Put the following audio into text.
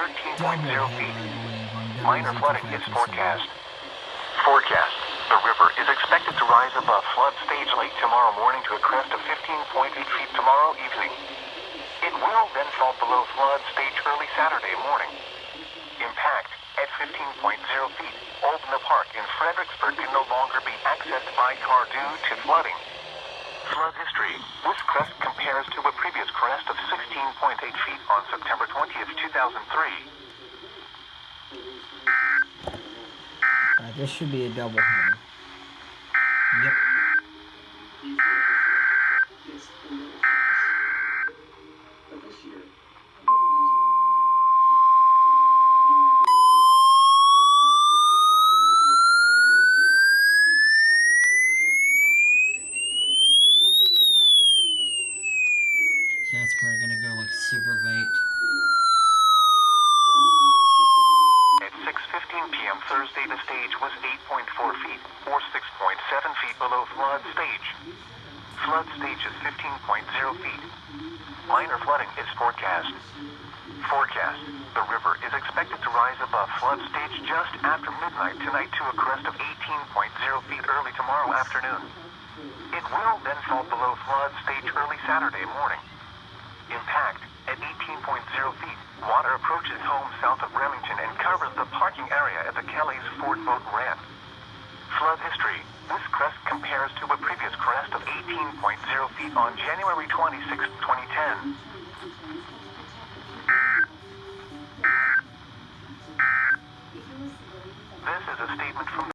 13.0 feet. Minor Minor flooding is forecast. Forecast. The river is expected to rise above flood stage late tomorrow morning to a crest of 15.8 feet tomorrow evening. It will then fall below flood stage early Saturday morning. Impact at 15.0 feet. Oldna Park in Fredericksburg can no longer be accessed by car due to flooding. Flood history. This crest compares to a previous crest of 16.8 feet on September 20th, 2003. This should be a double header. Yep. That's probably gonna go like super late. At 6:15 p.m. Thursday, the stage was 8.4 feet, or 6.7 feet below flood stage. Flood stage is 15.0 feet. Minor flooding is forecast. Forecast. The river is expected to rise above flood stage just after midnight tonight to a crest of 18.0 feet early tomorrow afternoon. It will then fall below flood stage early Saturday morning. Impact at 18.0 feet. Water approaches homes south of Remington and covers the parking area at the Kelly's Ford Boat Ramp. Flood history. This crest compares to a previous crest of 18.0 feet on January 26, 2010. This is a statement from